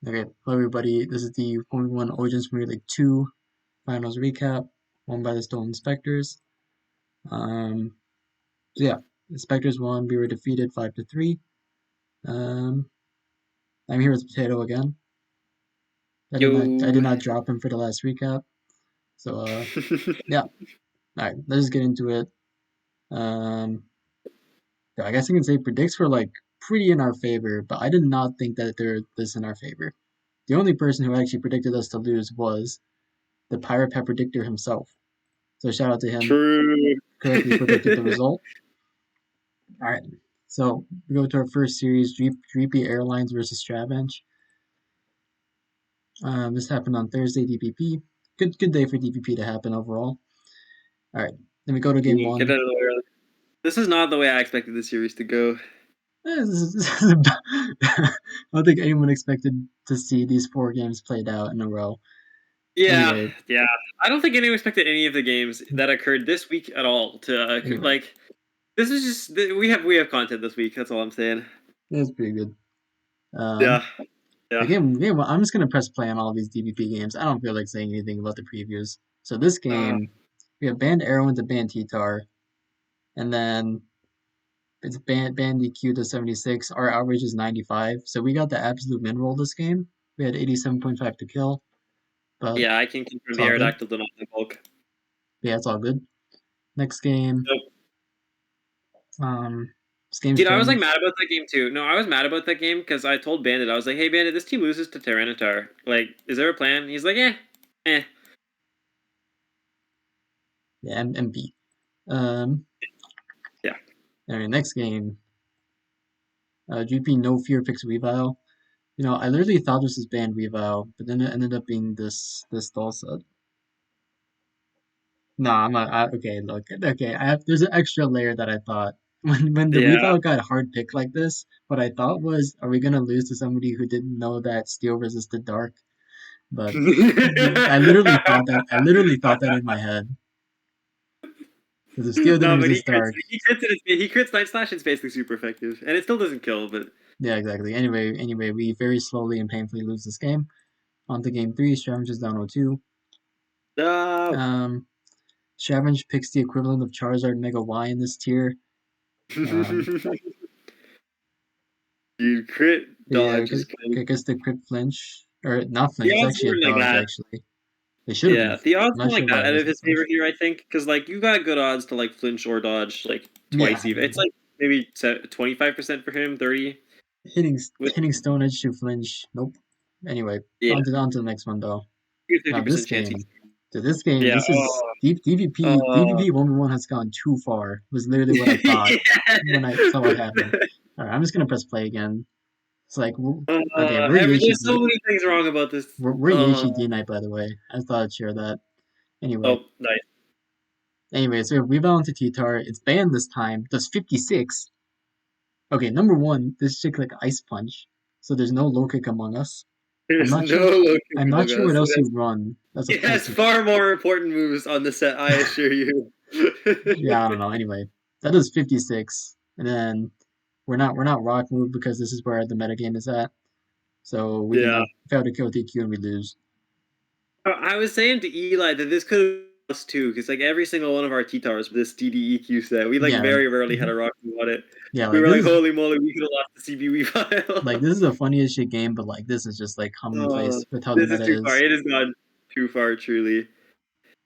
Okay, hello everybody. This is the Formula One Origins Premier League 2 Finals recap, won by the Stolen Spectres. Um, so yeah, the Spectres won. We were defeated 5-3. Um, I'm here with Potato again. I did Yo. not drop him for the last recap. So yeah. All right, let's just get into it. Um, yeah, I guess I can say predicts were like pretty in our favor, but I did not think that they're this in our favor. The only person who actually predicted us to lose was the Pirate Pet Predictor himself. So shout out to him. True. Correctly predicted the result. All right. So we go to our first series, Dreepy Airlines versus Stravenge. This happened on Thursday, DPP. Good day for DPP to happen overall. All right. Then we go to game Get one. out of the way early. This is not the way I expected the series to go. I don't think anyone expected to see these four games played out in a row. Yeah, Anyway, yeah. I don't think anyone expected any of the games that occurred this week at all to anyway, like. This is just we have content this week. That's all I'm saying. it's pretty good. Yeah, The yeah. game. I'm just gonna press play on all these DPP games. I don't feel like saying anything about the previews. So this Uh, game, we have banned Arrow to ban T-Tar, and then it's banned DQ to 76. Our average is 95, so we got the absolute min roll this game. We had 87.5 to kill, but yeah, I can confirm it's the all good. Aerodactyl did not the bulk. Yeah, it's all good. Next game, Nope. this game's Dude, I was like Germans. mad about that game too. No, I was mad about that game because I told Bandit, I was like, "Hey, Bandit, this team loses to Tyranitar. Like, is there a plan?" He's like, eh." Yeah, MP. Um, Yeah. Alright, next game, GP No Fear picks Weavile. I literally thought this was banned Weavile, but then it ended up being this Dulcet. No, I'm not. Okay, look. Okay, there's an extra layer that I thought when the Yeah. Weavile got hard picked like this. What I thought was, are we gonna lose to somebody who didn't know that steel resisted dark? But I literally thought that. I literally thought that in my head because if steel didn't No, but he resist crits. dark, He crits it. He crits Night Slash. It's basically super effective, and it still doesn't kill. But yeah, exactly. Anyway, we very slowly and painfully lose this game. On to game three. Scavenge is down 0-2. no, Um, Scavenge picks the equivalent of Charizard Mega Y in this tier. Um, you crit Yeah, dodge is kind I of guess the crit flinch, or not flinch, the it's odds actually a weren't like dodge, that. actually. It should have been, Yeah, the odds I'm not weren't sure like why that it out of wasn't his favor flinch. here. I think because like you got good odds to like flinch or dodge like Yeah, twice even. It's like maybe 25% for him, 30 with hitting Stone Edge to flinch, nope. Anyway, yeah, on to the next one, though. Now, 50% chance. this game, Yeah. this is, DVP 1v1 has gone too far, was literally what I thought when I saw what happened. Alright, I'm just gonna press play again. It's like, okay, we're There's so Yeshi, many things wrong about this. we're Yeshi D Knight, by the way. I thought I'd share that. Anyway, Oh, nice. so we balance a T-Tar. It's banned this time. Does 56. Okay, number one, this chick like Ice Punch. So there's no low kick among us. I'm There's not sure. no low I'm kick not among sure what us. else you run as It opposed has to. far more important moves on the set, I assure you. Yeah, I don't know. Anyway, that does 56, and then we're not rock move because this is where the metagame is at. So we Yeah. cannot fail to kill DQ and we lose. I was saying to Eli that this could have been us too, because like every single one of our T-Tars with this DDEQ set, we like Yeah, very rarely had a rock move on it. yeah. We Like were this like, is holy moly, we could have lost the CBW file. this is a funny as shit game, but like this is just like Oh, commonplace with how the this is meta too far. is. It has gone too far, truly.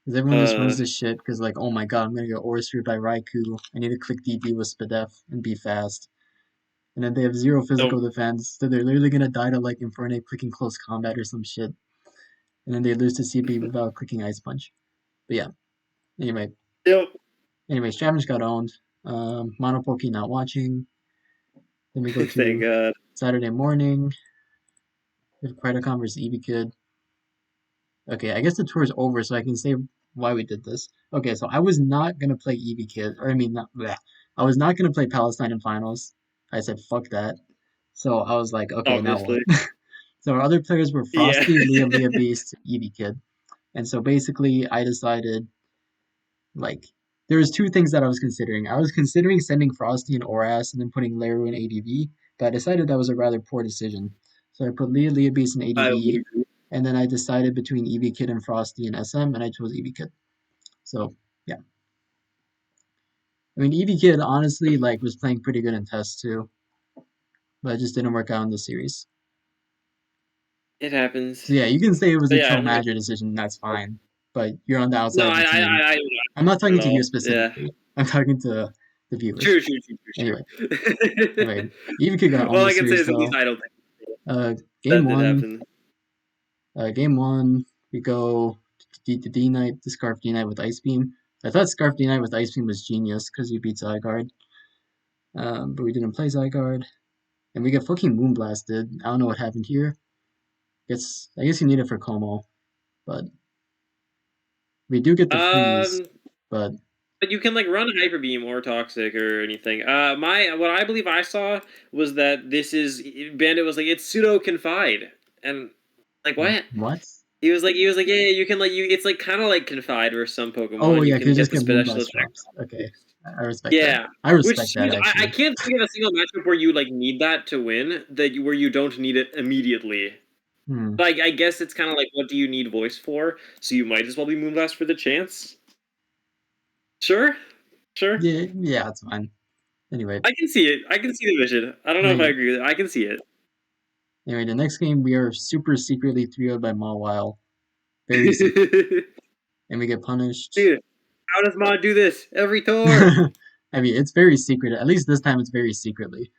Because everyone just runs Uh, this shit because like, oh my god, I'm gonna get Aura Sphere by Raikou. I need to click DD with Spadef and be fast. And then they have zero so, physical defense, so they're literally gonna die to like Infernape clicking close combat or some shit. And then they lose to CB without clicking Ice Punch. But yeah, anyway. yep. Anyway, Scavenge got owned. Monopoke not watching. Then we go Thank to God. Saturday morning. We have Predacon versus Eevee Kid. Okay, I guess the tour is over, so I can say why we did this. Okay, so I was not gonna play Eevee Kid, or I mean, not bleh. I was not gonna play Palestine in finals. I said fuck that. So I was like, okay, now what? Obviously. So our other players were Yeah. Frosty, Leah Beast, Eevee Kid, and so basically I decided like there was two things that I was considering. I was considering sending Frosty and Oras and then putting Leru in ADV, but I decided that was a rather poor decision. So I put Leah Beast and I would ADV, agree. and then I decided between EV Kid and Frosty and SM, and I chose EV Kid. So yeah, I mean EV Kid honestly like was playing pretty good in tests too, but it just didn't work out in the series. It happens. So yeah, you can say it was But a yeah, I chill don't think manager decision, that's fine. But you're on the no, outside of the team. I I'm not not talking at to you all. Yeah. specifically. I'm talking to the viewers. True, true, true, true, Anyway, true. anyway, EV Kid got on All the I can say series is at least though. I don't think Uh, game that did one, happen. game one, we go to D Knight to Scarf D Knight with Ice Beam. I thought Scarf D Knight with Ice Beam was genius because you beat Zygarde, but we didn't play Zygarde, and we get fucking Moonblasted. I don't know what happened here. I guess you need it for Como, but we do get the freeze. Um, But but you can like run Hyper Beam or Toxic or anything. My what I believe I saw was that this is Bandit was like it's pseudo confide and like what? what? He was like yeah you can like you it's like kind of like confide for some Oh Pokemon you yeah, can because you get just the get special Moonblast effect drops. on the Okay, boost. I respect that. Yeah, I which respect that seems I actually. can't think of a single matchup where you like need that to win where you don't need it immediately. Hmm. Like I guess it's kind of like what do you need voice for? So you might as well be Moonblast for the chance. Sure, sure. Yeah, yeah, that's fine. Anyway, I can see it. I can see the vision. I don't know if I anyway, agree with it. I can see it. the next game we are super secretly 3-0'd by Mawile. Very secret. And we get punished. Dude, how does Mod do this every tour? I mean, it's very secret. At least this time it's very secretly.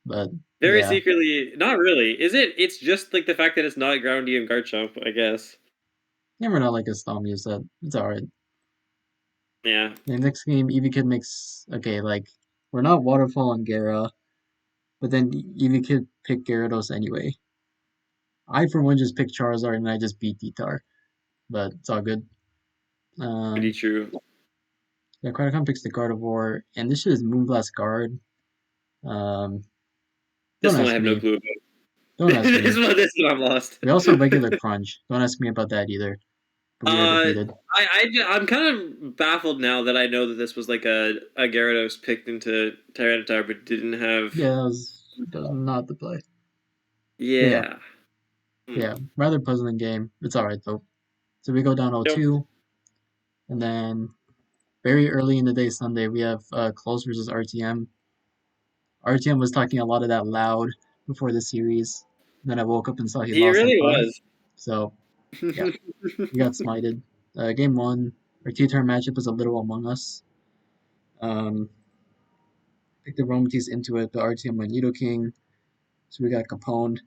But Very yeah, secretly, not really. Is it? It's just like the fact that it's not Groundy and Garchomp, I guess. never not like a Stom use that. It's alright. Yeah. The next game, Eevee Kid makes okay, like we're not Waterfall on Gara, but then Eevee Kid picked Gyarados anyway. I for one just picked Charizard and I just beat Ditar, but it's all good. Pretty Um, true. yeah, Cardicon picks the Gardevoir, and this shit is Moonblast Guard. Um, don't This one I ask have no me. clue about. Don't ask me. This one I'm lost. We also regular Crunch. Don't ask me about that either. But we are defeated. I'm kind of baffled now that I know that this was like a Gyarados picked into Tyranitar, but didn't have. Yeah, that was not the play. But yeah, Yeah. yeah, Hmm. rather puzzling game. It's all right though. So we go down Nope. 0-2, and then very early in the day Sunday we have Close versus RTM. RTM was talking a lot of that loud before the series. Then I woke up and saw he He lost like really five. was. So yeah, we got smited. Game one, our two-turn matchup was a little Among Us. Um, picked the Romatis into it, but RTM went Nidoking, so we got Capone.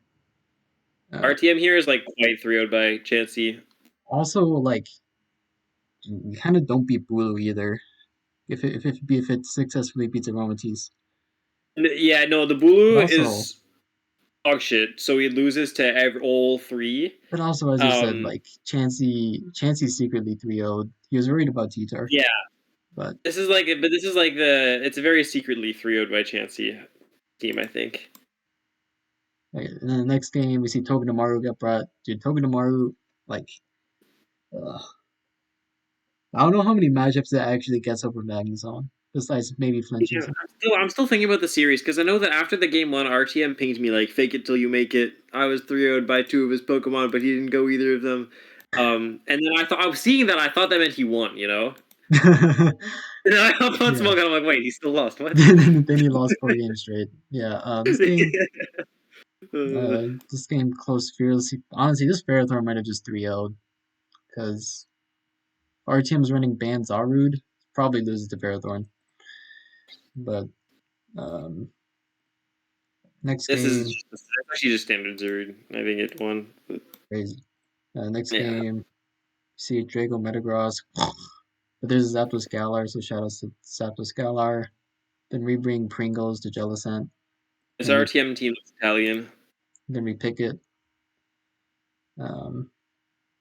Uh, RTM here is like quite 3 by Chansey. also, like, we kind of don't beat Bulu either. If it successfully beats Aromatisse. Yeah, no, the But Bulu also, is dog shit. So he loses to all three. but also, as you said, Um, like, Chansey secretly 3-0'd. He was worried about Titar, yeah, but this is like it's a very secretly 3 by Chansey team, I think. and then the next game, we see Togedemaru get brought. Dude, Togedemaru, like, uh, I don't know how many matchups that actually gets over Magnezone, besides maybe flinching Yeah, some. I'm still thinking about the series because I know that after the game one, RTM pinged me like "fake it till you make it." I was 3-0'd by two of his Pokemon, but he didn't go either of them. And then I was seeing that I thought that meant he won, you know. And I hop on Yeah. Smoke and I'm like, wait, he still lost. What? Then he lost 4 games straight. Yeah, Uh, this game close fearlessly. Honestly, this Ferrothorn might have just 3-0'd because our team's running Ban Zarude. Probably loses to Ferrothorn. But um, next game, this is actually just standard Zerd. I think it won. But, crazy. Next yeah, game, see Draco Metagross. But there's a Zapdos Galar, so shout out to Zapdos Galar. Then we bring Pringles to Jellicent. this Then we RTM team is Italian. then we pick it. Um,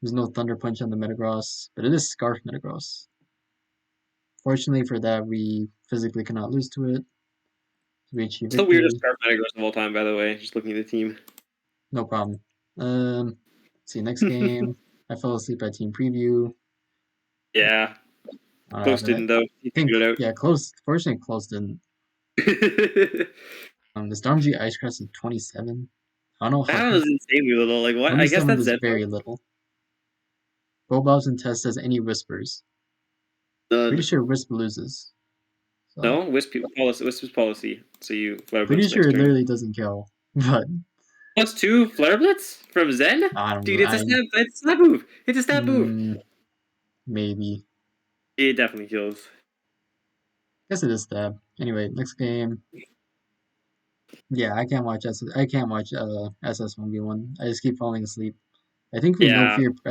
there's no Thunder Punch on the Metagross, but it is Scarf Metagross. Fortunately for that, we physically cannot lose to it. So we achieve It's the weirdest victory. card Metagross of all time, by the way. Just looking at the team. No problem. See, next game. I fell asleep at team preview. Yeah, But Close I didn't though. He think, figured yeah, close. Fortunately, close didn't. it out. The Stormzy Ice Crest is 27. I don't know how. That was insanely little. Like what? I guess 27 that's was Zen. very little. Bobobs and Test says any whispers. Pretty None. sure Wisp loses. So No, Wisp is policy. So you Flare pretty Blitz sure next it turn. literally doesn't kill. But +2 Flare Blitz from Zen? I don't know. Dude, it's a stab move. It's a stab move. Mm, maybe. It definitely kills. Guess it is stab. Anyway, next game. Yeah, I can't watch SS1v1. I just keep falling asleep. Yeah. I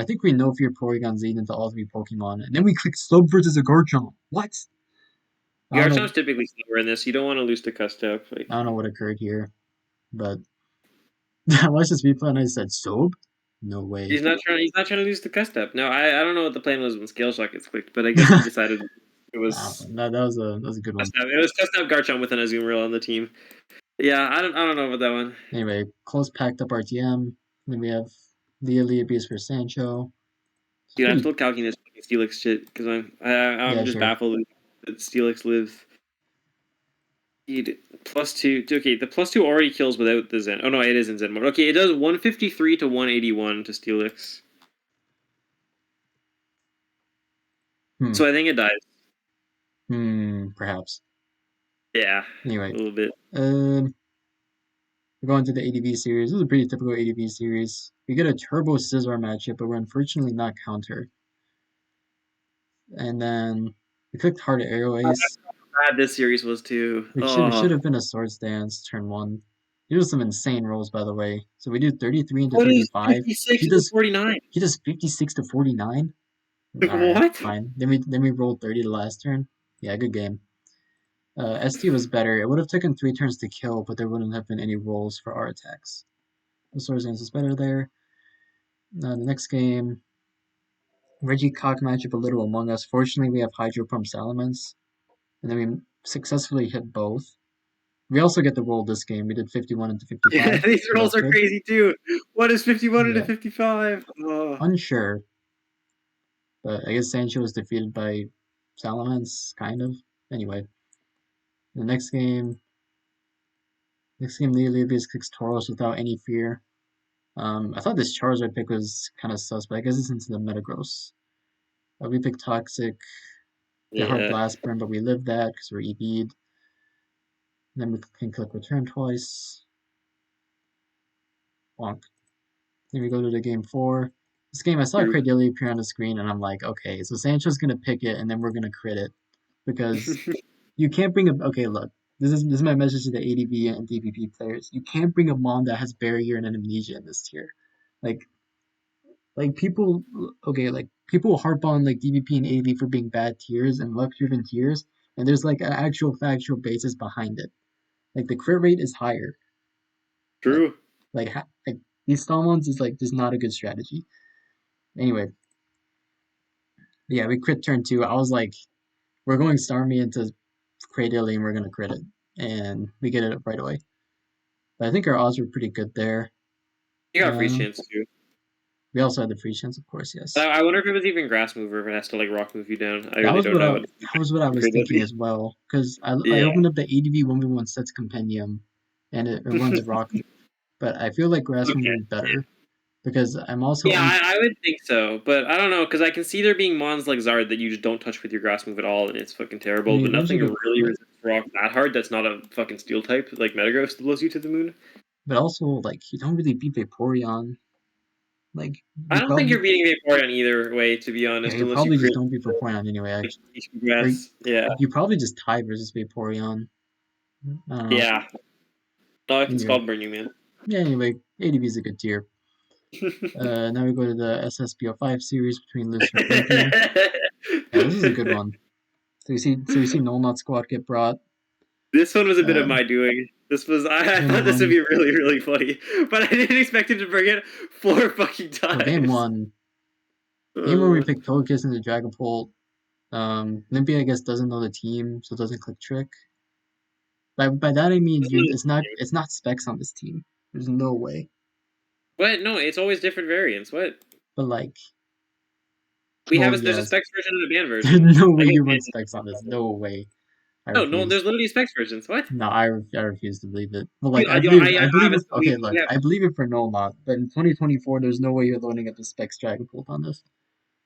think we know Fear Porygon Z into all three Pokemon, and then we click Sub versus a Garchomp. What? I don't know. Garchomp's typically slower in this. You don't want to lose to Custap. I Like don't know what occurred here, but I watched this replay and I said Soap. No way. he's not trying to lose to Custap. No, I don't know what the plan was when Scale Shock gets clicked, but I guess he decided it was That was a good one. Custap. It was Custap Garchomp with an Azumarill on the team. Yeah, I don't know about that one. Anyway, close packed up RTM. Then we have Leah Beast for Sancho. It's Dude, I'm pretty. still calculating this Steelix shit because Yeah, I'm just sure. baffled that Steelix lives. Dude, +2. Okay, the +2 already kills without the Zen. Oh no, it is in Zen mode. Okay, it does 153 to 181 to Steelix. Hmm. So I think it dies. Perhaps. Yeah, a Anyway, little bit. um, we're going to the ADV series. This is a pretty typical ADV series. We get a Turbo Scizor matchup, but we're unfortunately not counter. And then we clicked Hard Arrow Ace, How bad this series was too. which should Oh, have been a Swords Dance turn one. He does some insane rolls, by the way. So we do 33 into what is 35. 56 He to does 49? he does 56 to 49. All right, What? fine. Then we rolled 30 the last turn. Yeah, good game. ST was better. It would have taken 3 turns to kill, but there wouldn't have been any rolls for our attacks. The Swords Dance is better there. The next game, Reggie Cock matchup a little Among Us. Fortunately, we have Hydro Pump Salamence, and then we successfully hit both. We also get the roll this game. We did 51 into Yeah, 55, these so rolls that's are good. crazy too. What is 51 into Yeah, 55? Oh. unsure, but I guess Sancho was defeated by Salamence, kind of. Anyway, the next game, Leobius kicks Tauros without any fear. I thought this Charizard pick was kind of sus, but I guess it's into the Metagross. We picked Toxic, get Hard Yeah. Blast Burn, but we live that because we're EV'd. Then we can click Return twice. Bonk. Then we go to the game 4. This game, I saw True. Cradilly appear on the screen, and I'm like, okay, so Sancho's gonna pick it, and then we're gonna crit it because you can't bring a. Okay, look, this is my message to the ADV and DPP players. You can't bring a mon that has Barrier and Amnesia in this tier. Like people, okay, like people harp on like DPP and ADV for being bad tiers and luck-driven tiers, and there's like an actual factual basis behind it. Like the crit rate is higher. Like True. like these Stalmons is like just not a good strategy. Anyway, yeah, we crit turn 2. I was like, we're going Starmie into Cradilly and we're gonna crit it, and we get it right away. But I think our odds were pretty good there. You got free Um, chance too. we also had the free chance, of course, yes. I wonder if it was even grass mover if it has to like rock move you down. I really don't know what That was what I was thinking as well. Because I Yeah. opened up the ADV 1v1 sets compendium, and it runs rock, but I feel like grass Okay. would be better because I'm also Yeah, I would think so, but I don't know because I can see there being mons like Zard that you just don't touch with your grass move at all, and it's fucking I terrible. mean, But eventually nothing to really crit, resists rock that hard. That's not a fucking steel type like Metagross that blows you to the moon. but also like you don't really beat Vaporeon. Like I you don't think you're probably beating Vaporeon either way, to be yeah honest, you unless you probably just crit don't beat Vaporeon anyway. like Actually, or grass. Yeah, you probably just tie versus Vaporeon. I don't know. yeah. No, I can Anyway, Scald Burn you, man. yeah. Anyway, ADV is a good tier. Now we go to the SSBO5 series between Lucy and Flinky. Yeah, this is a good one. So we see Null Squad get brought. This one was a bit of Um, my doing. I game thought this would one. be really, really funny, but I didn't expect him to bring it 4 fucking So game times. one. Game one we Uh, picked Togekiss into Dragapult. Limpy I guess doesn't know the team, so doesn't click Trick. By that I mean it's not specs on this team. There's no way. what? No, it's always different variants. What? But like, We well, have there's a yes. specs version and a band There's version. no I way guess you run specs on this. No way. I No, no, refuse. there's literally specs versions. What? No, I refuse to believe it. Well, Dude, like I I believe have it. a Okay, we look, have I believe it for no mod, but in 2024, there's no way you're loading up the specs Dragapult on this.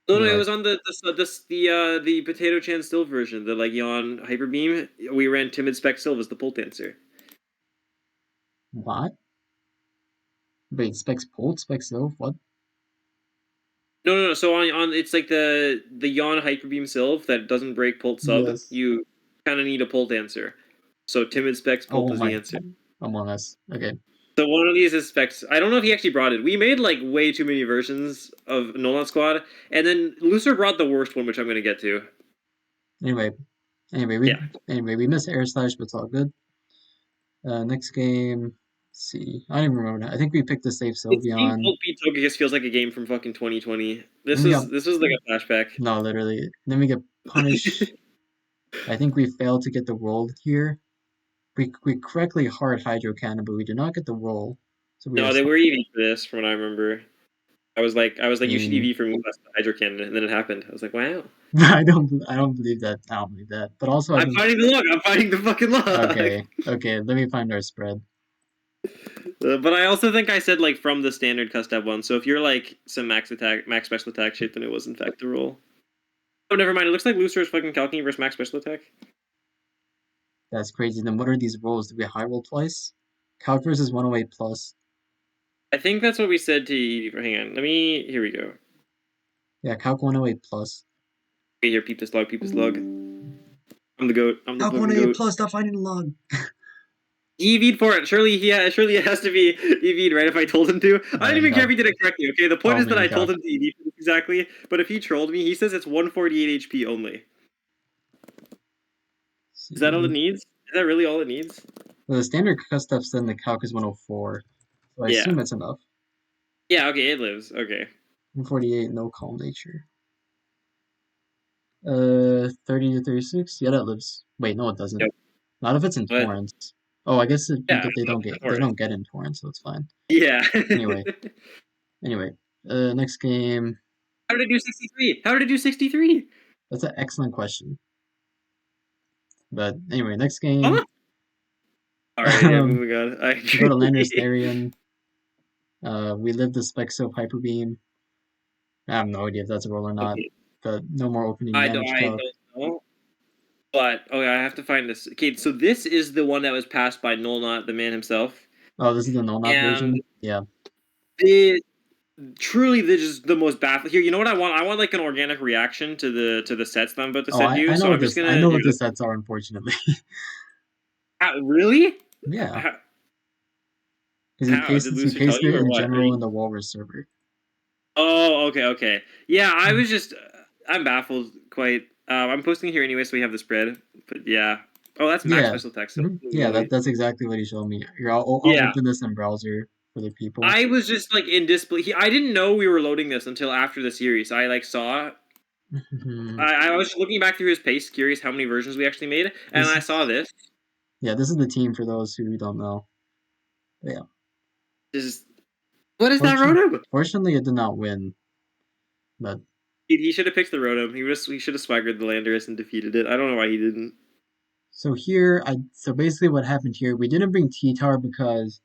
no, no, it Anyway, was on the Potato Chan Still version, the like Yawn Hyper Beam. We ran Timid Spec Sylve as the Pult Dancer. what? Wait, specs Pult, specs Sylph, what? No, no, no. So on it's like the Yawn Hyper Beam Sylve that doesn't break Pult sub. Yes. You kind of need a Pult answer. So Timid Specs Pult Oh is the my, answer. Among Us. Okay. So one of these is Specs. I don't know if he actually brought it. We made like way too many versions of Nolan Squad, and then Lucer brought the worst one, which I'm gonna get to. Anyway, anyway, Yeah. we missed Air Slash, but it's all good. Next game. Let's see. I don't even remember. I think we picked the safe Seeing Sylveon. Pult beat Togekiss feels like a game from fucking 2020. Then we got This was like a flashback. no, literally. Then we get Punish. I think we failed to get the roll here. We correctly hard Hydro Cannon, but we did not get the roll. So we are No, they stuck. were EV for this, from what I remember. I was I like, you should mean, EV for Moonblast Hydro Cannon, and then it happened. I was like, wow. I don't believe that. I don't believe that. But also, I I'm think finding the log. I'm finding the fucking log. okay, okay. Let me find our spread. But I also think I said like from the standard custom one. So if you're like some max special attack shit, then it was in fact the rule. Oh, never mind. It looks like Lucer is fucking calculating versus max special attack. That's crazy. Then what are these rolls? Did we high roll twice? Calc versus 108 plus. I think that's what we said to. Hang on. Let me. Here we go. Yeah, Calc 108 plus. Okay, here, peep this log. Peep this log. I'm the goat. I'm the Calc fucking 108 goat. plus. Stop finding the log. He EV'd for it. Surely, surely it has to be EV'd, right? If I told him to, I Oh don't my even care god. if he did it correctly. Okay, the point Oh is that my I god. told him to EV for this exactly. But if he trolled me, he says it's 148 HP only. Is that all it See. needs? Is that really all it needs? Well, the standard custom then the Calc is 104. So I Yeah. assume it's enough. Yeah. Okay, it lives. Okay. 148, no calm nature. 30 to 36. Yeah, that lives. Wait, no, it doesn't. Yep. Not if it's in But torrents. Oh, I guess yeah, they for it. don't get in torrents, so it's fine. Yeah. Anyway, anyway, next game. How did it do 63? How did it do 63? That's an excellent question. But anyway, next Huh? game. All right. Yeah. Moving on. I We go to agree. Landorus Therian. We live the Spexo Hyper Beam. I have no idea if that's a roll or not. Okay. But no more opening damage I calc. don't know. But okay, I have to find this. Okay, so this is the one that was passed by Nolnot, the man himself, Oh, this is the null not and version. Yeah. the truly this is the most baffling. Here, you know what I want? I want like an organic reaction to the sets that I'm about to Oh, send you. I know So what I'm just this. I gonna know here. what the sets are. Unfortunately. Really? Yeah, How, because how did he Lucy tell pasted you it or in what? general in the Walrus server. Oh, okay, okay. Yeah, I was just I'm baffled quite. I'm posting here anyway, so we have the spread. But yeah. Oh, that's max Yeah. special text. So Yeah, really. that's exactly what he showed me. Here, I'll Yeah. open this in browser for the people. I was just like in disbelief. I didn't know we were loading this until after the series. I like saw. I was looking back through his pace, curious how many versions we actually made, and This I saw this. yeah, this is the team for those who don't know. But yeah. Just what is that Fortune Rotom? Fortunately it did not win. But He should have picked the Rotom. He should have swaggered the Landorus and defeated it. I don't know why he didn't. so basically what happened here, we didn't bring T-Tar because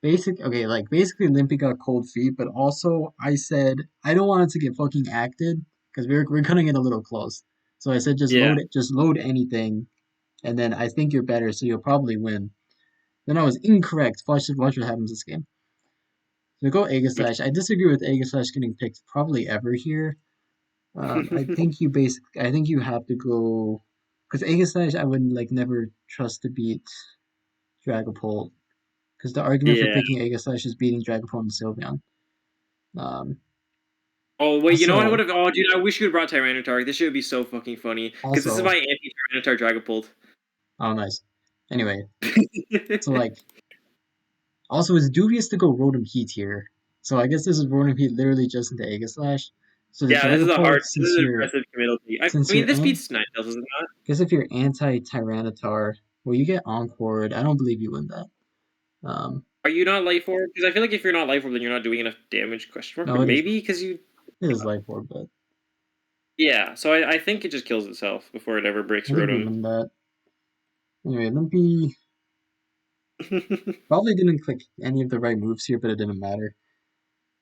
basically Limpy got cold feet, but also I said I don't want it to get fucking acted because we're cutting it a little close. So I said Yeah. just load anything, and then I think you're better, so you'll probably win. Then I was incorrect. Watch what happens this game. So we go Aegislash. I disagree with Aegislash getting picked probably ever here. I think you have to go because Aegislash I would like never trust to beat Dragapult because the argument for Yeah. picking Aegislash is beating Dragapult and Sylveon. Um, Oh wait, you know what I would also, have? Oh, dude, I wish you would have brought Tyranitar. This shit would be so fucking funny because this is also, my anti-Tyranitar Dragapult. oh nice. Anyway, so like, also it's dubious to go Rotom Heat here. So I guess this is Rotom Heat literally just into Aegislash. So the Yeah, this is a Dragapult, hard. This is an impressive committal thing. I since mean, you're this an beats Ninetales, is it not? guess if you're anti Tyranitar, well you get Encored. I don't believe you win that. Um, Are you not life orb? Because I feel like if you're not life orb, then you're not doing enough damage. Question mark? Or no, maybe because you. it is Life Orb, but Yeah, so I think it just kills itself before it ever breaks I think we Rotom. win that. Anyway, Limpy The probably didn't click any of the right moves here, but it didn't matter.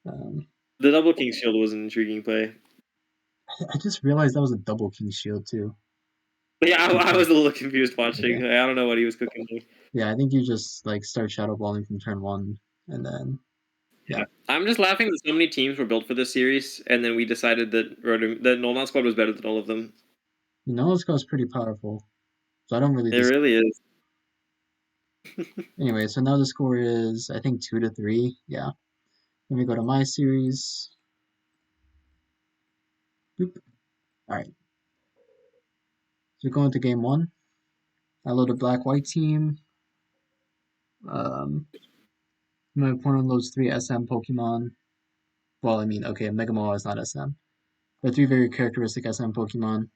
Um, double king shield was an intriguing play. I just realized that was a double king shield too. But yeah, I Okay, was a little confused okay. watching. I don't know what he was cooking. Yeah, I think you just like start shadow balling from turn one, and then yeah, Yeah, I'm just laughing that so many teams were built for this series, and then we decided that Nolan squad was better than all of them. you know this guy's pretty powerful, so I don't really It disagree. really is. Anyway, so now the score is I think 2-3. Yeah. Let me go to my series. Boop. All right, so we're going to game one. I load a black-white team. Um, my opponent loads three SM Pokemon. Well, I mean, okay, Mega Mall is not SM. But three very characteristic SM Pokemon.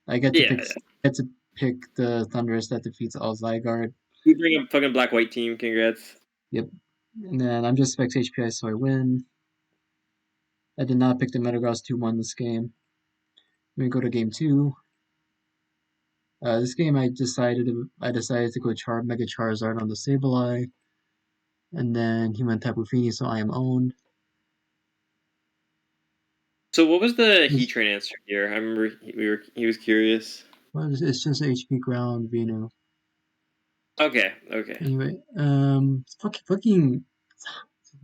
I Yeah, yeah. get to pick the Thundurus that defeats all Zygarde. We bring a fucking black white team. Congrats. Yep. And then I'm just Specs HPI, so I win. I did not pick the Metagross 2-1 this game. Let me go to game two. This game I decided to go Mega Charizard on the Sableye, and then he went Tapu Fini, so I am owned. So what was the heat It's, train answer here? I remember he was curious. well, it's just HP Ground Venu. Okay, okay. Anyway, fucking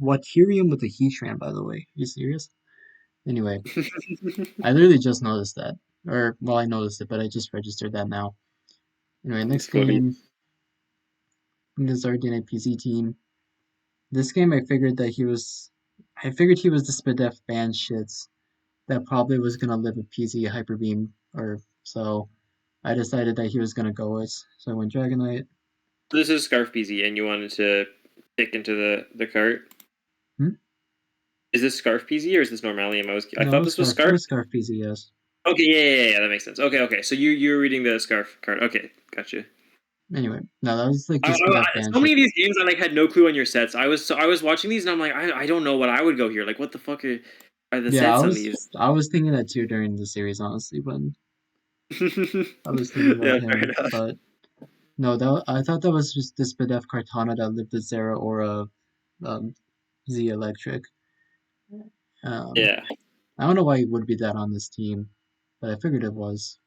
Waterium with a Heatran, by the way. Are you serious? Anyway, I literally just noticed that. Or, well, I noticed it, but I just registered that now. Anyway, It's next funny. game, in the Zardian PC team. This game, I figured he was the Spadef band shits that probably was gonna live a PZ Hyper Beam, or so. I decided that he was gonna go with, so I went Dragonite. This is Scarf BZ, and you wanted to pick into the cart. Hmm? Is this Scarf PZ or is this Normalium? I No, thought this was It Scarf. was Scarf PZ, yes. Okay, yeah, that makes sense. Okay. So you're reading the Scarf card. Okay, gotcha. Anyway, no, that was like the Spadef band So shit. many of these games, I like had no clue on your sets. I was watching these and I'm like, I don't know what I would go here. Like, what the fuck are the Yeah, sets on these? I was thinking that too during the series, honestly, when I was thinking about Yeah, fair him, enough. but no, I thought that was just this Spadef Kartana that lived with Zera or um, Z Electric. Um, Yeah, I don't know why he would be that on this team, but I figured it was.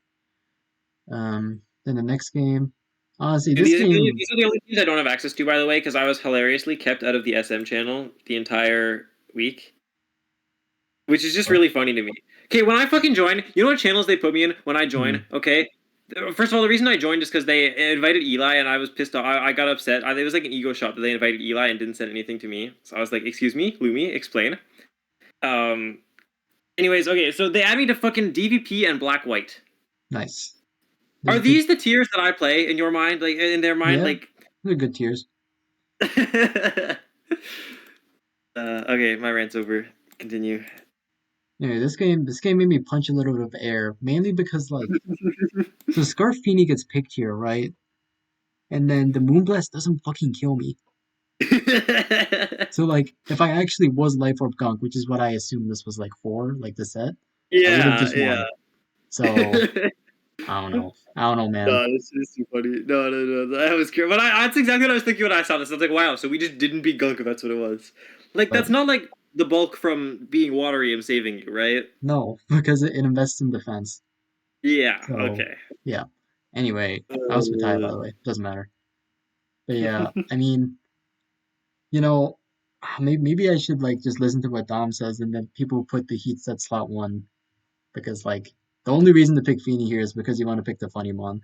Then the next game, honestly, dude, this game, these are the only things I don't have access to, by the way, because I was hilariously kept out of the SM channel the entire week, which is just what? really funny to me. Okay, when I fucking join, you know what channels they put me in when I Hmm, join? Okay, first of all, the reason I joined is because they invited Eli, and I was pissed off. I got upset. It was like an ego shot that they invited Eli and didn't send anything to me. So I was like, "Excuse me, Lumi, explain." Um. Anyways, okay, so they add me to fucking DVP and Black White. nice. Are Doesn't pick. these the tiers that I play in your mind? Like in their mind, Yeah, like. they're good tiers. Okay, my rant's over. Continue. Anyway, this game made me punch a little bit of air, mainly because like, so Scarfini gets picked here, right? And then the Moonblast doesn't fucking kill me. So like, if I actually was Life Orb Gunk, which is what I assumed this was like for, like the set, I would have Yeah, just yeah. won. So I don't know. I don't know, man. No, this is too funny. No. That was great. But that's exactly what I was thinking when I saw this. I was like, wow, so we just didn't beat Gunk if that's what it was. Like, But that's not like the bulk from being watery and saving you, right? no, because it invests in defense. Yeah, So okay. yeah. Anyway, I was Pattaya, by Uh, the way. Doesn't matter. But yeah, I mean, you know, maybe I should like just listen to what Dom says, and then people put the Heat set slot one because like the only reason to pick Feeney here is because you want to pick the funny one.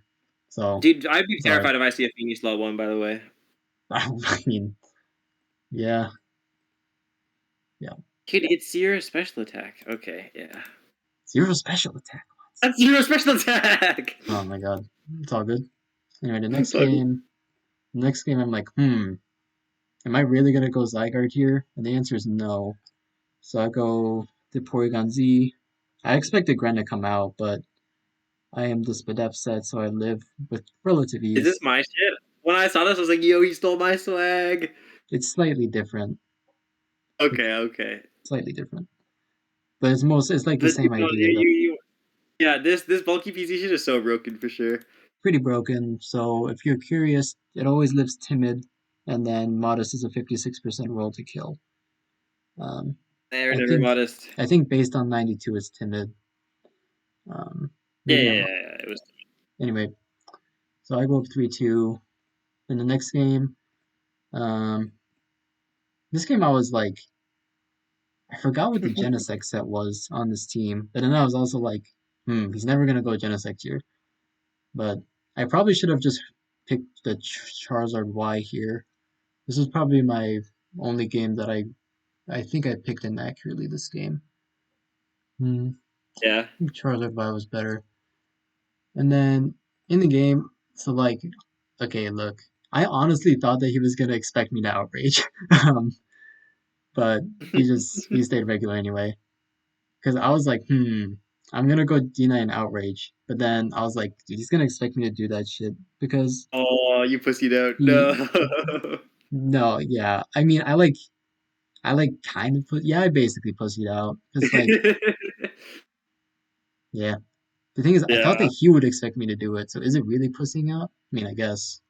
So dude, I'd be sorry. terrified if I see a Phoenix slot one, by the way. I mean, yeah, yeah. Dude, it's zero special attack. Okay, yeah. Zero special attack. That's zero special attack! Oh my god, it's all good. Anyway, It's all good. next game, I'm like, am I really gonna go Zygarde here? And the answer is no. So I go to Porygon Z. I expected Gren to come out, but I am the Spadef set, so I live with relative Is this ease. my shit? When I saw this, I was like, yo, he stole my swag. It's slightly different. It's Okay. slightly different. But it's like the But same no, idea though. yeah, this bulky PC shit is so broken for sure. pretty broken. So if you're curious, it always lives timid, and then modest is a 56% roll to kill. Um, They're I never think modest. I think based on 92, it's timid. Um, Yeah, maybe yeah, I'm yeah, yeah, it was. anyway. So I go up 3-2. In the next game, um, this game I was like, I forgot what the Genesect set was on this team, but then I was also like, he's never gonna go Genesect here. But I probably should have just picked the Charizard Y here. This is probably my only game that I think I picked inaccurately this game. Hmm, Yeah. Charizard Y was better. And then in the game, so like, okay, look, I honestly thought that he was gonna expect me to outrage, um, but he stayed regular anyway. Because I was like, I'm gonna go D9 outrage, but then I was like, dude, he's gonna expect me to do that shit because Oh, you pussied out. he No. no, yeah, I mean, I like kind of put, yeah, I basically pussied out because like, yeah, the thing is, I thought that Yeah, he would expect me to do it. So is it really pussing out? I mean, I guess.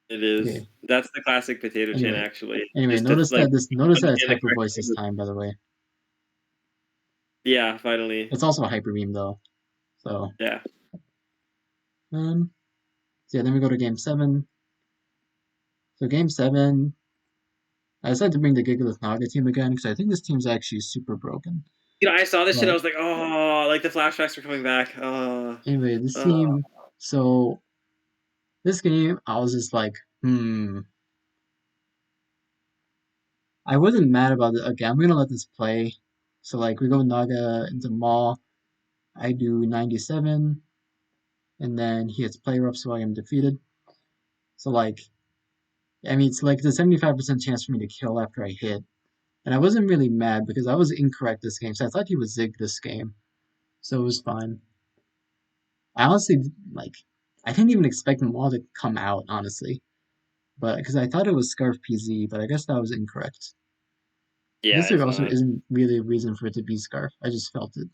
it is. Okay. That's the classic potato chin, Anyway, actually. anyway, Just to like notice that it's understand the hyper correct voice this language. time. By the way, Yeah, finally. it's also a hyper beam though. So Yeah. um, so yeah, then we go to game seven. So game seven, I decided to bring the Gigalith Naga team again because I think this team's actually super broken. You know, I saw this shit. I But was like, oh, like the flashbacks are coming back. anyway, this Oh. team. So this game, I was just like, I wasn't mad about it. Okay, I'm gonna let this play. So like we go Naga into Maw. I do 97, and then he hits player up, so I am defeated. So like, I mean, it's like the 75% chance for me to kill after I hit. And I wasn't really mad because I was incorrect this game, so I thought he was Zig this game. So it was fine. I honestly, like, I didn't even expect Maw to come out, honestly. But because I thought it was Scarf PZ, but I guess that was incorrect. I Yeah, guess there it's also not. isn't really a reason for it to be Scarf. I just felt it.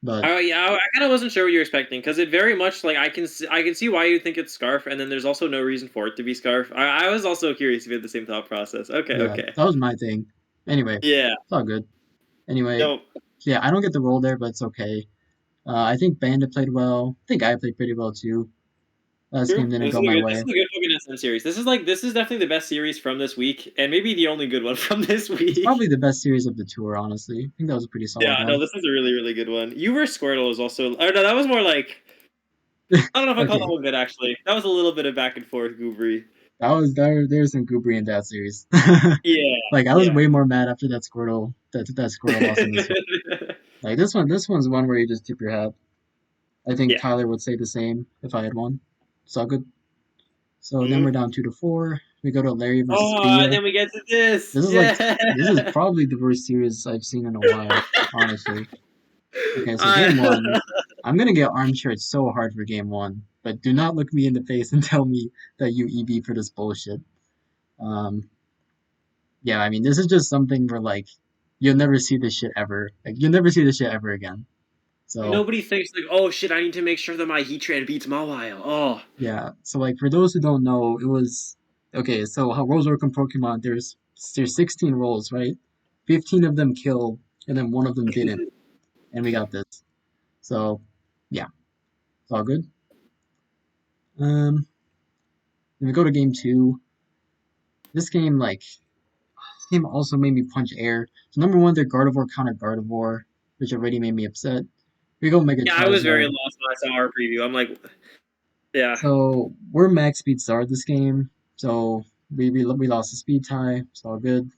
But Oh yeah, I kind of wasn't sure what you were expecting because it very much like I can see why you think it's scarf, and then there's also no reason for it to be scarf. I was also curious if you had the same thought process. Okay, yeah, okay. that was my thing. Anyway, Yeah. it's all good. Anyway, No. yeah, I don't get the role there, but it's okay. I think Bandit played well. I think I played pretty well too. Last True. game didn't go my This way. is a good fucking SM series. This is definitely the best series from this week, and maybe the only good one from this It's week. probably the best series of the tour, honestly. I think that was a pretty solid Yeah, no, one. this is a really, really good one. You vs Squirtle is also. Or no, that was more like. I don't know if I call that Okay, one good actually. That was a little bit of back and forth goobery. that was there. There's some goobery in that series. Yeah, Like I was yeah. way more mad after that Squirtle loss in this one. Like this one's one where you just tip your hat. I think Yeah. Tyler would say the same if I had won. It's all good. So then we're Mhm. down 2-4. We go to Larry versus Oh, and Bia. then we get to this. This is like Yeah. this is probably the worst series I've seen in a while, honestly. Okay, so game I, one, I'm gonna get armchaired so hard for game one, but do not look me in the face and tell me that you EB for this bullshit. Um, yeah, I mean, this is just something where like you'll never see this shit ever. Like you'll never see this shit ever again. So nobody thinks like, oh shit, I need to make sure that my Heatran beats Mawile. Oh, yeah, so like for those who don't know, it was okay. So how roles work in Pokemon? There's 16 roles, right? 15 of them kill, and then one of them didn't, and we got this. So yeah, it's all good. Then we go to game two. This game like this game also made me punch air. So number one, their Gardevoir counter Gardevoir, which already made me upset. We go Mega yeah, I was very Charizard. lost when I saw our preview. I'm like, yeah. So we're max speed Zard this game. So we lost the speed tie. It's all good.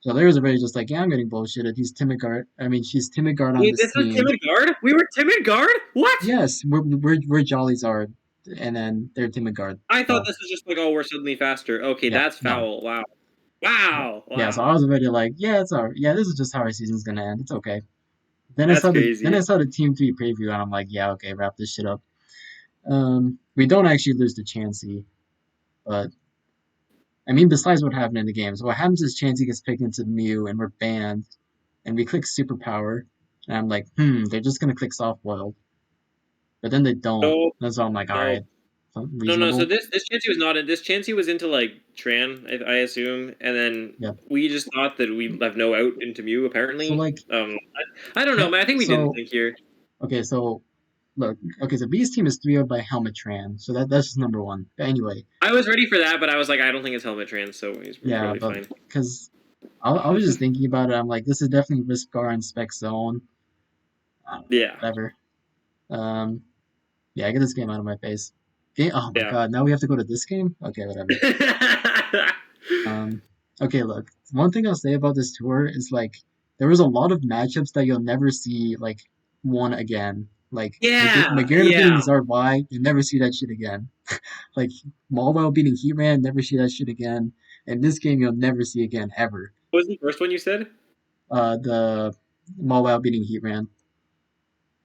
So there's already just like, yeah, I'm getting bullshitted. He's timid guard. I mean, she's timid guard on Wait, this this was team. Timid Guard? We were Timid Guard? What? Yes, we're Jolly Zard, and then they're timid guard. I thought So this was just like, oh, we're suddenly faster. Okay, yeah, that's no, foul. Wow. yeah, Wow. yeah. So Wow. I was already like, yeah, it's all right. Yeah, this is just how our season's gonna end. It's okay. That's crazy. Then I saw the Team 3 preview, and I'm like, yeah, okay, wrap this shit up. We don't actually lose to Chansey, but I mean, besides what happened in the game, so what happens is Chansey gets picked into Mew, and we're banned, and we click Superpower, and I'm like, they're just gonna click Soft Boiled. but then they don't. No, That's why I'm like, all no, right, no. So reasonable. this Chansey was not in this Chansey was into like Tran, I assume, and then Yep. we just thought that we have no out into Mew. So Apparently, like, I don't know, man. I think we didn't so think here. okay, so look, okay, so B's team is 3-0 by Helmet Tran, so that's just number one. But anyway, I was ready for that, but I was like, I don't think it's helmet trans, so we're yeah, totally but fine. because I was just thinking about it, I'm like, this is definitely Riskar and Spec Zone. Yeah, Whatever. Um, yeah, get this game out of my face. Game. Oh my yeah. god, now we have to go to this game. Okay, whatever. Um, okay, look, one thing I'll say about this tour is like there was a lot of matchups that you'll never see like won again. Like Yeah, McGarrett beating yeah. Zard Y, you never see that shit again. Like Malwell beating Heatran, never see that shit again. And this game you'll never see again ever. What was the first one you said? The Malwell beating Heatran.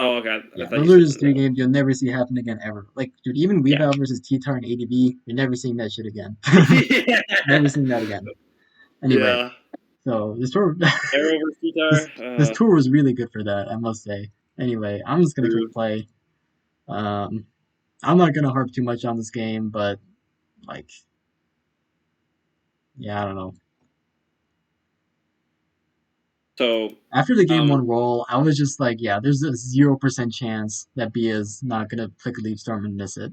Oh god, I Yeah, thought you those are said just three games you'll never see happen again ever. Like, dude, even yeah. Weavile versus T-Tar and ADV, you're never seeing that shit again. Yeah. Never seeing that again. Anyway, Yeah. so this tour, Arrow versus this guitar. this tour was really good for that, I must say. Anyway, I'm just gonna True. click play. Um, I'm not gonna harp too much on this game, but like, yeah, I don't know. So, After the game um, one roll, I was just like, yeah, there's a 0% chance that B is not gonna click Leaf Storm and miss it.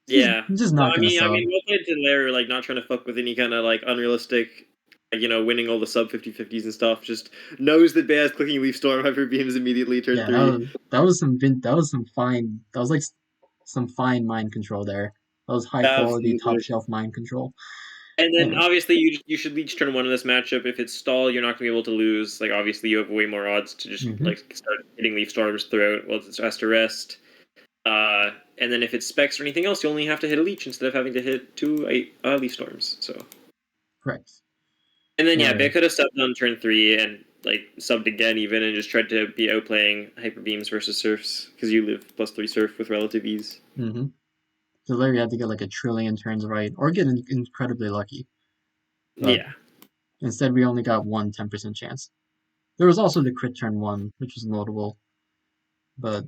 yeah. He's just No, not gonna I sub. mean, well played to Larry, like not trying to fuck with any kind of like unrealistic, winning all the sub 50/50s and stuff. Just knows that Bear's clicking Leaf Storm Hyper Beams immediately turn Yeah, three. that was some fine that was like some fine mind control there. That was high quality top Absolutely. shelf mind control. And then Anyway, obviously you should leech turn one in this matchup. If it's stall, you're not gonna be able to lose. Like obviously you have way more odds to just hmm like start hitting leaf storms throughout while it has to rest. And then if it's specs or anything else, you only have to hit a leech instead of having to hit two leaf storms. So correct. and then yeah, Anyway, Bear could have subbed on turn three and like subbed again even and just tried to be outplaying hyper beams versus surfs because you live +3 surf with relative ease. hmm so Larry had to get like a trillion turns right or get incredibly lucky, but Yeah. instead we only got one 10% chance. There was also the crit turn one, which was notable, but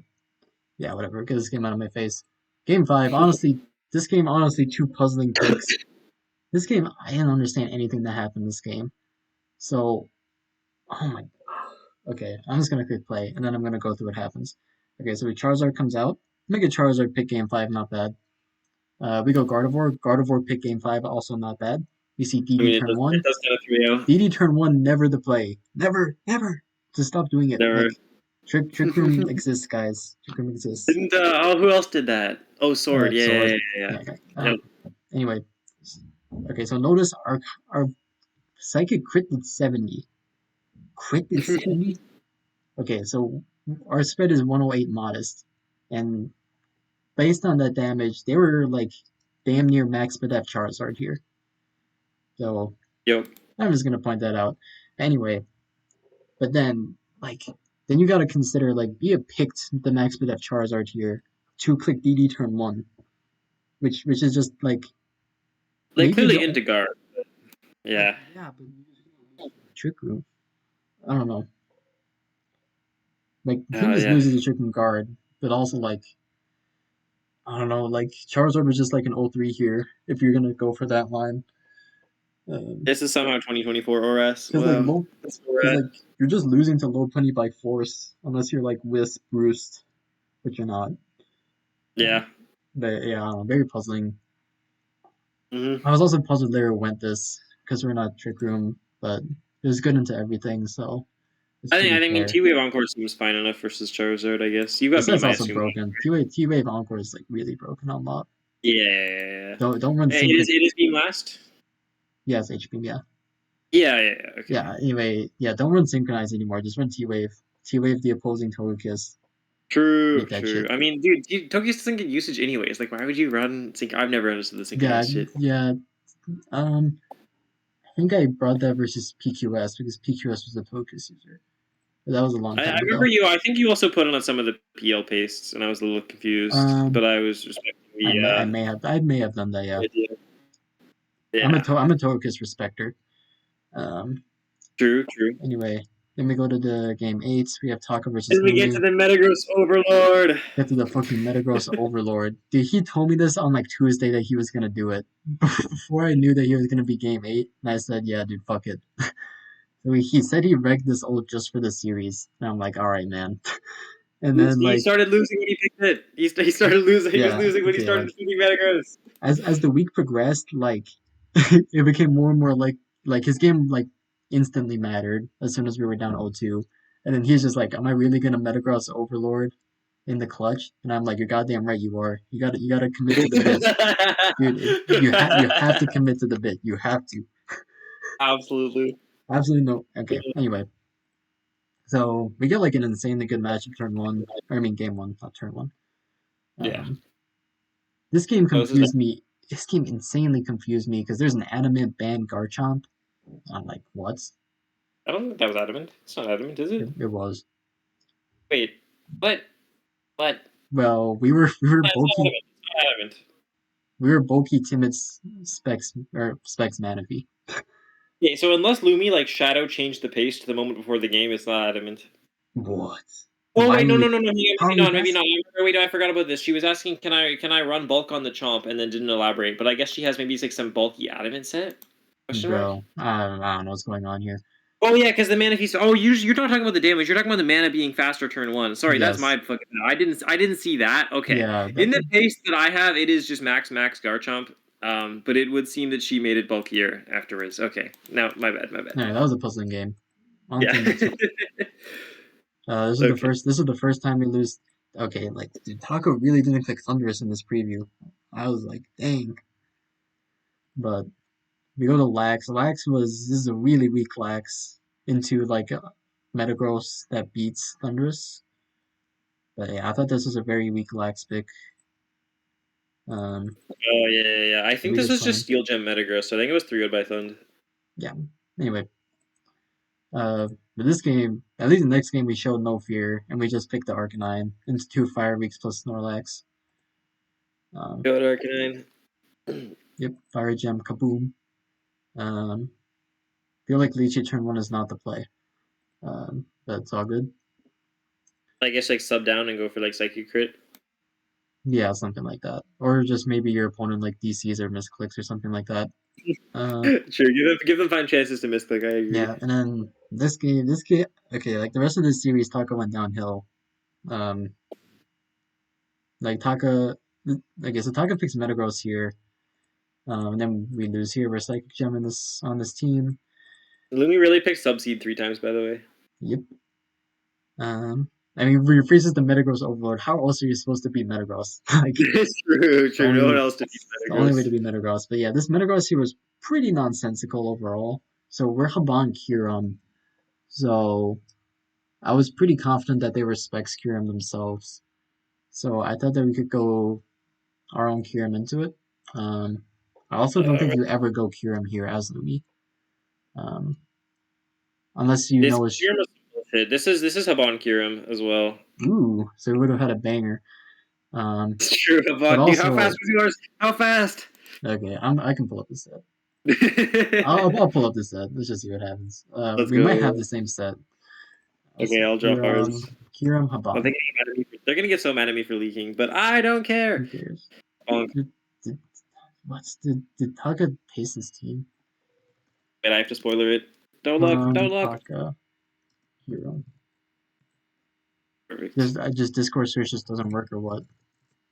yeah, whatever. Get this game out of my face. Game five, honestly, this game honestly two puzzling picks. This game, I didn't understand anything that happened in this game. So, oh my, okay, I'm just gonna click play and then I'm gonna go through what happens. Okay, so Charizard comes out. Make a Charizard pick game five, not bad. We go Gardevoir. Gardevoir pick game five, also not bad. We see I DD mean turn it one. does kind of throw you out. DD turn one, never the play. Never, never. Just stop doing it. Never. Like, Trick Room exists, guys. Trick Room exists. Didn't who else did that? Oh, sword. Yeah, yeah, Sword. yeah, yeah. Yeah, okay. Yeah. Anyway, okay, so notice our Psychic crit did 70. Crit did 70? Okay, so our spread is 108 modest. And based on that damage, they were like damn near max Spadef Charizard here. So Yo. I'm just gonna point that out. Anyway, but then like then you gotta consider like Bia picked the max Spadef Charizard here to click DD turn one, which is just like Like maybe clearly the into guard. like Yeah. yeah, but Trick Room. I don't know. Like the team Oh just yeah. loses a Trick Room guard, but also like I don't know, like Charizard was just like an 0-3 here if you're gonna go for that line. Um, This is somehow 2024 ORS. Because like Wow. low, That's because so like you're just losing to low plenty by force unless you're like Wisp, Roost, which you're not. Uh, Yeah. but yeah, I don't know, very puzzling. hmm I was also puzzled Larry went this because we're not Trick Room, but it was good into everything, so it's I pretty think fair. T-Wave Encore seems fine enough versus Charizard, I guess. You got This set's beam, I also assume. broken. T-Wave Encore is like really broken on lot. Yeah. Don't run It sync is with it is beam last? yes HP yeah. Yeah, okay. Yeah, anyway, yeah, don't run synchronize anymore. Just run T-Wave. T-Wave the opposing Togekiss. True, Beat that true. shit. I mean, dude, Togekiss doesn't get usage anyways. Like, why would you run sync? I've never understood the Yeah, synchronized shit. yeah. I think I brought that versus PQS because PQS was a Togekiss user. But that was a long I time remember ago. you. I think you also put it on some of the PL pastes, and I was a little confused, but Um, I was respecting I may have done that. Yeah, the idea. Yeah, I'm a Togekiss respecter. Um, true, true. anyway, Then we go to the game 8. We have Taka versus And we get to Lumi. the Metagross Overlord. Get to the fucking Metagross Overlord. Dude, he told me this on like Tuesday that he was gonna do it. Before I knew that he was gonna be game 8. And I said, yeah, dude, fuck it. So he said he regged this ult just for the series. And I'm like, alright, man. And then He like, started losing when he picked it. He started losing. He was yeah, losing when he okay, started like defeating Metagross. as the week progressed, like it became more and more like his game like instantly mattered as soon as we were down 0-2. And then he's just like, am I really gonna Metagross Overlord in the clutch? And I'm like, you're goddamn right, you are. You gotta commit to the bit, dude. You have to commit to the bit. You have to. Absolutely. Absolutely no. Okay. Anyway, so we get like an insanely good matchup turn one. Or, I mean, game one, not turn one. Yeah. Um, this game Oh, this is confused me. This game insanely confused me because there's an adamant ban Garchomp. I'm like, what? I don't think that was adamant. It's not adamant, is it? It was. Wait. What? What? Well, we were It's not bulky adamant. It's not adamant. we were bulky timid specs or specs Manaphy. Yeah, so unless Lumi like Shadow changed the pace to the moment before the game, it's not adamant. What? Oh Why wait, would no, we? no, no, no, How maybe are we not, maybe fast? not. Wait, I forgot about this. She was asking, can I run bulk on the chomp, and then didn't elaborate. But I guess she has maybe like some bulky adamant set? Question mark. Bro, I don't know what's going on here. Oh yeah, because the mana piece. Oh, you're not talking about the damage. You're talking about the mana being faster turn one. Sorry, that's Yes. my fucking. I didn't see that. Okay, Yeah. in the pace that I have, it is just max Garchomp. But it would seem that she made it bulkier afterwards. Okay, now my bad, my bad. No, that was a puzzling game. On Yeah. to the next one. This is the Okay. first. This is the first time we lose. Okay, like dude, Taco really didn't pick Thunderous in this preview. I was like, dang. But we go to Lax. Lax was this is a really weak Lax into like a Metagross that beats Thunderous. But yeah, I thought this was a very weak Lax pick. Um, Oh yeah. I think we this just was just win. Steel Gem Metagross. So I think it was 3-0 by Thund. Yeah. Anyway, but this game, at least the next game, we showed no fear, and we just picked the Arcanine into 2 Fire Weeks plus Snorlax. Um, Go to Arcanine. yep, Fire Gem, kaboom. Um, feel like Leech turn one is not the play. But it's all good. I guess like sub down and go for like Psychic Crit. Yeah, something like that. Or just maybe your opponent like DCs or misclicks or something like that. Uh, Sure, give them 5 chances to misclick. I agree. yeah, and then this game, okay, like the rest of this series, Taka went downhill. Um, like Taka, I guess so Taka picks Metagross here. And then we lose here. We're Psychic Gem in this on this team. Lumi really picked Subseed 3 times, by the way. Yep. I mean, refreezes the Metagross Overlord. How else are you supposed to beat Metagross? Like It's true, the true. No one only else defeats the only way Metagross. to beat Metagross. But yeah, this Metagross here was pretty nonsensical overall. So we're Haban Kyurem. So I was pretty confident that they were Specs Kyurem themselves. So I thought that we could go our own Kyurem into it. Um, I also don't think Uh, you ever go Kyurem here as Lumi. Um, unless you this know Kirim is bullshit. This is Haban Kirim as well. ooh, so we would have had a banger. Um, It's true, but Haban. Dude, how fast also, was yours? How fast? okay, I can pull up the set. Let's I'll pull up the set. Let's just see what happens. We might have go. the same set. Let's Okay, see. I'll drop Kiram, ours. Kiram Well, Haban. they're gonna get so mad at me for leaking, but I don't care. Who cares? Bonk. Did, did, did Taka pace his team? Wait, I have to spoiler it. Don't look. Don't look. Taka, Hero. Perfect. Just Discord search just doesn't work or what?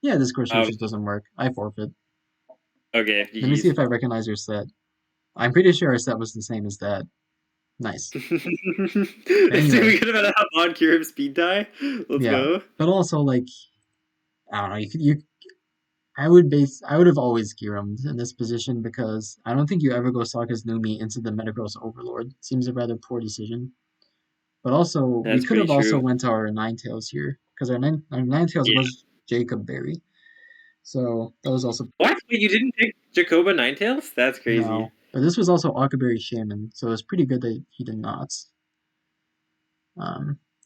Yeah, Discord search Um. just doesn't work. I forfeit. Okay. Let me see GG's. if I recognize your set. I'm pretty sure our set was the same as that. Nice. Dude, Anyway, we could have had a Haban Kirim speed tie. Let's yeah. go. But also like I don't know, you I would have always Kyurem in this position because I don't think you ever go Sokka's Numi into the Metagross Overlord. Seems a rather poor decision. But also we That's could pretty have also true. went to our Ninetales here because our Ninetales Yeah. was Jacob Berry. So that was also What? Wait, you didn't pick Jacoba Ninetales? That's crazy. no. But this was also Akaberry Shaman, so it's pretty good that he did not.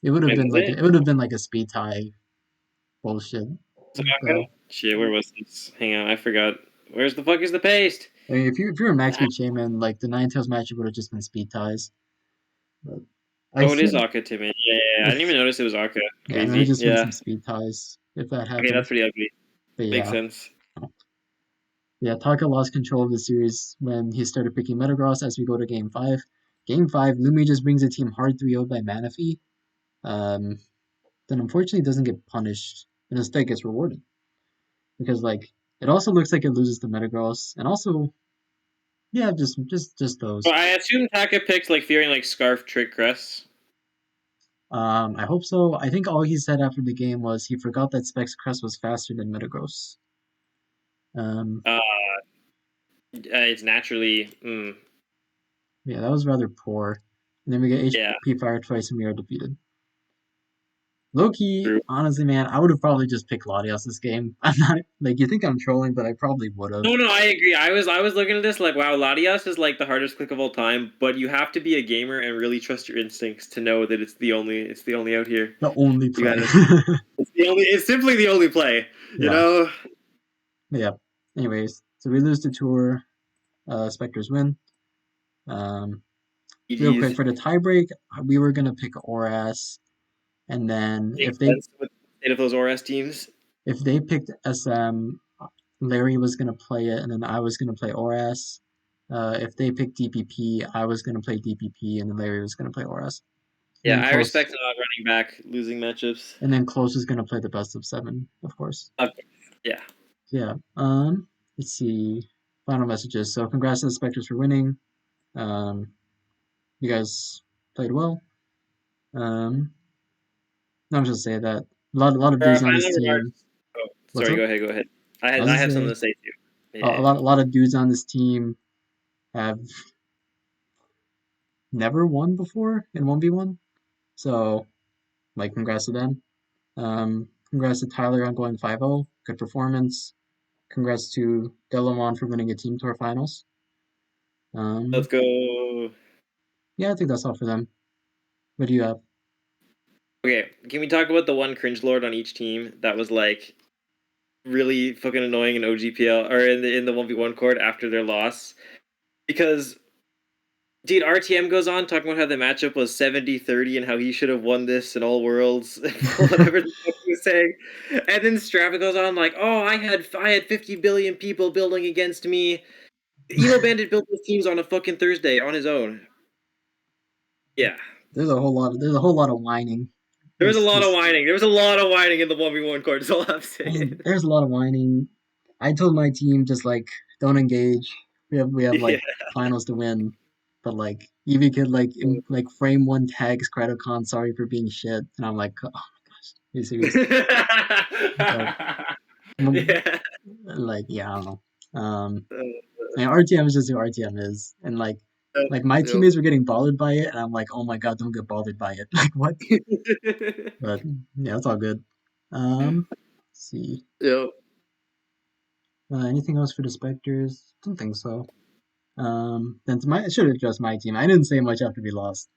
It would have Wait, been was like it? it would have been like a speed tie bullshit. Sokka? The Shit, where was this? Hang on, I forgot. Where's the fuck is the paste? I mean, if you're a max Ah, speed shaman, like the Ninetales matchup would have just been speed ties. But I Oh, it is said, Aka Timid. Yeah, I didn't even notice it was Aka. yeah, and then it Crazy. just wins some Yeah. speed ties if that Okay, that's happens. pretty ugly. But Makes yeah, sense. yeah, Taka lost control of the series when he started picking Metagross as we go to Game 5. Game 5, Lumi just brings the team hard 3-0 by Manaphy. Um, then unfortunately doesn't get punished and instead gets rewarded. Because like it also looks like it loses to Metagross and also yeah, just So those. I assume Taka picked like fearing like Scarf Trick Crest. I hope so. I think all he said after the game was he forgot that Specs Crest was faster than Metagross. Um, Uh, it's naturally. yeah, that was rather poor. And then we get Yeah, HP Fire twice and we are defeated. Loki, true. honestly, man, I would have probably just picked Latias this game. I'm not like you think I'm trolling, but I probably would have. No, I agree. I was looking at this like, wow, Latias is like the hardest click of all time, but you have to be a gamer and really trust your instincts to know that it's the only out here. The only You play. gotta. It's simply the only play. You Yeah, know. yeah. Anyways, so we lose the tour. Spectres win. Um, Real quick GG's for the tiebreak, we were gonna pick Oras, and then makes sense with the state of those RS teams. if they picked SM, Larry was gonna play it, and then I was gonna play Oras. If they picked DPP, I was gonna play DPP, and then Larry was gonna play Oras. And Yeah, then I close, respect not running back, losing matchups. and then close is gonna play the best of seven, of course. Okay. Yeah. Yeah. Let's see. Final messages. So congrats to the Spectres for winning. Um, you guys played well. Um, I'm just say that a lot of For our dudes on final this team. remarks. Oh, What's sorry. up? Go ahead. Go ahead. I was I just have something say to say too. a Yeah. lot of dudes on this team have never won before in 1v1. So like congrats to them. Congrats to Tyler on going 5-0. Good performance. Congrats to Delamon for winning a team tour finals. Let's Um, go. yeah, I think that's all for them. What do you have? Okay. Can we talk about the one cringe lord on each team that was like really fucking annoying in OGPL or in the 1v1 court after their loss? Because dude, RTM goes on talking about how the matchup was 70-30 and how he should have won this in all worlds, whatever the fuck he was saying. And then Strava goes on like, "Oh, I had 50 billion people building against me. Emo Bandit built his teams on a fucking Thursday on his own." Yeah. There's a whole lot of whining. There was a This lot of this whining. There was a lot of whining in the 1v1 court, is all I'm saying. there's a lot of whining. I told my team just like don't engage. We have Yeah. like finals to win, but like Evie could like frame one tags Credicon sorry for being shit, and I'm like, oh my gosh, are you serious? But Yeah. like yeah, I don't know. And RTM is just who RTM is, and like my Yep. teammates were getting bothered by it, and I'm like, oh my god, don't get bothered by it. Like what? But yeah, it's all good. Let's see. Yep. Anything else for the Spectres? Don't think so. Then to my, I should address my team. I didn't say much after we lost,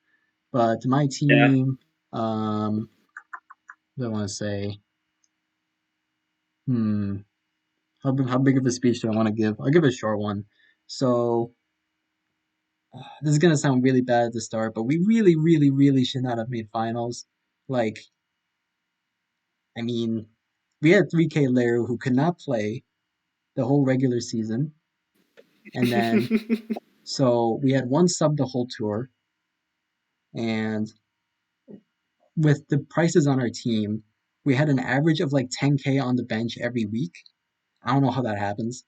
but to my Yeah. team, what do I want to say? Hmm, how big of a speech do I want to give? I'll give a short one. So this is gonna sound really bad at the start, but we really, really, really should not have made finals. Like, I mean, we had 3K Lair who could not play the whole regular season, and then so we had one sub the whole tour, and with the prices on our team, we had an average of like 10K on the bench every week. I don't know how that happens,